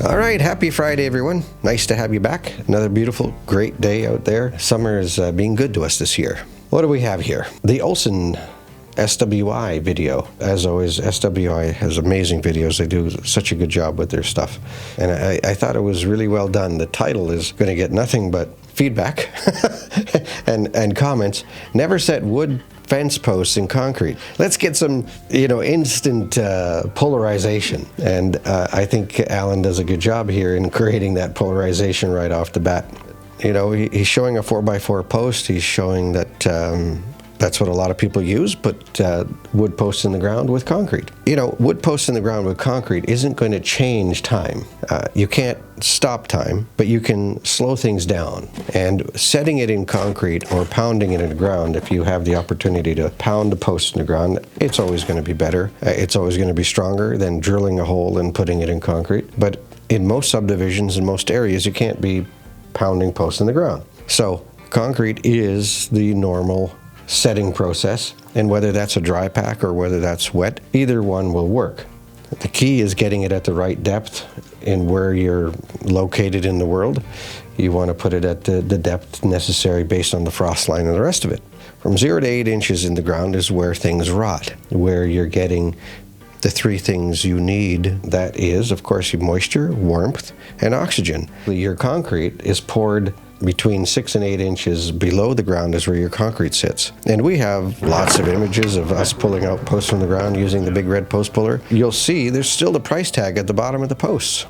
All right, happy Friday, everyone. Nice to have you back. Another beautiful, great day out there. Summer is being good to us this year. What do we have here? The Olson SWI video. As always, SWI has amazing videos. They do such a good job with their stuff. And I thought it was really well done. The title is going to get nothing but feedback and comments. Never set wood fence posts in concrete. Let's get some, instant polarization. And I think Alan does a good job here in creating that polarization right off the bat. He's showing a 4x4 post. He's showing that that's what a lot of people use, put wood posts in the ground with concrete. Wood posts in the ground with concrete isn't going to change time. You can't stop time, but you can slow things down. And setting it in concrete or pounding it in the ground, if you have the opportunity to pound a post in the ground, it's always going to be better. It's always going to be stronger than drilling a hole and putting it in concrete. But in most subdivisions, in most areas, you can't be pounding posts in the ground. So concrete is the normal setting process, and whether that's a dry pack or whether that's wet, either one will work. The key is getting it at the right depth in where you're located in the world. You want to put it at the depth necessary based on the frost line and the rest of it. From 0 to 8 inches in the ground is where things rot, where you're getting the three things you need. That is, of course, your moisture, warmth, and oxygen. Your concrete is poured between 6 and 8 inches below the ground is where your concrete sits. And we have lots of images of us pulling out posts from the ground using the big red post puller. You'll see there's still the price tag at the bottom of the posts.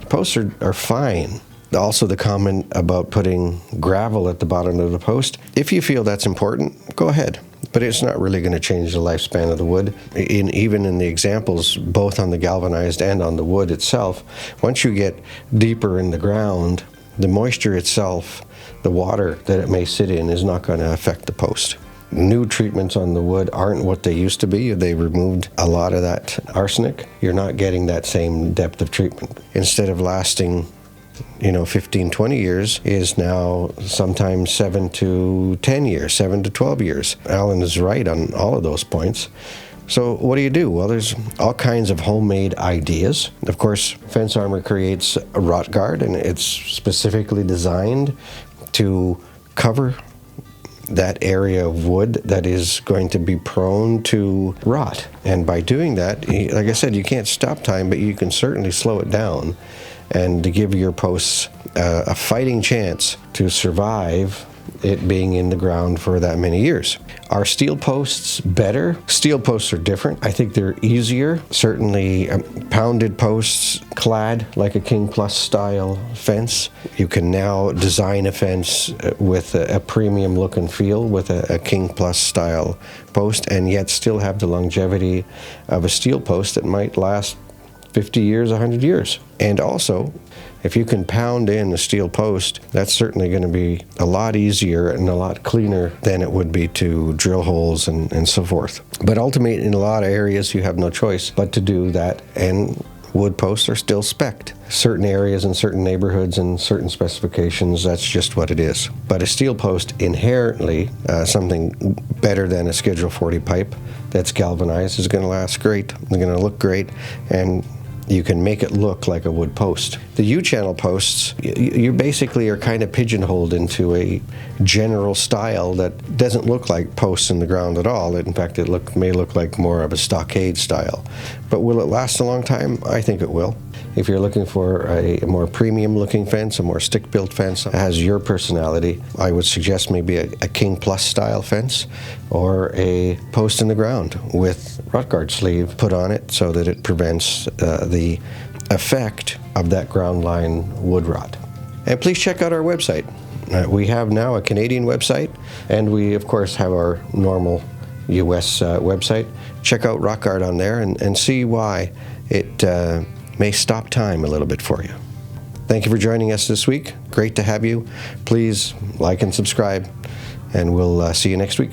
The posts are fine. Also the comment about putting gravel at the bottom of the post. If you feel that's important, go ahead. But it's not really going to change the lifespan of the wood. Even in the examples, both on the galvanized and on the wood itself, once you get deeper in the ground, the moisture itself, the water that it may sit in, is not going to affect the post. New treatments on the wood aren't what they used to be. They removed a lot of that arsenic. You're not getting that same depth of treatment. Instead of lasting 15, 20 years, is now sometimes 7 to 10 years, 7 to 12 years. Alan is right on all of those points. So what do? Well, there's all kinds of homemade ideas. Of course, Fence Armor creates a RotGuard, and it's specifically designed to cover that area of wood that is going to be prone to rot. And by doing that, like I said, you can't stop time, but you can certainly slow it down and to give your posts a fighting chance to survive it being in the ground for that many years. Are steel posts better? Steel posts are different. I think they're easier. Certainly pounded posts clad like a KingPlus style fence. You can now design a fence with a premium look and feel with a KingPlus style post, and yet still have the longevity of a steel post that might last 50 years, 100 years. And also, if you can pound in a steel post, that's certainly going to be a lot easier and a lot cleaner than it would be to drill holes and so forth. But ultimately, in a lot of areas, you have no choice but to do that, and wood posts are still spec'd. Certain areas and certain neighborhoods and certain specifications, that's just what it is. But a steel post inherently, something better than a Schedule 40 pipe that's galvanized, is going to last great. They're going to look great, and you can make it look like a wood post. The U-channel posts, you basically are kind of pigeonholed into a general style that doesn't look like posts in the ground at all. In fact, it may look like more of a stockade style. But will it last a long time? I think it will. If you're looking for a more premium looking fence, a more stick-built fence that has your personality, I would suggest maybe a KingPlus style fence or a post in the ground with RotGuard sleeve put on it so that it prevents the effect of that ground line wood rot. And please check out our website. We have now a Canadian website, and we of course have our normal US website. Check out RotGuard on there and see why it may stop time a little bit for you. Thank you for joining us this week. Great to have you. Please like and subscribe, and we'll see you next week.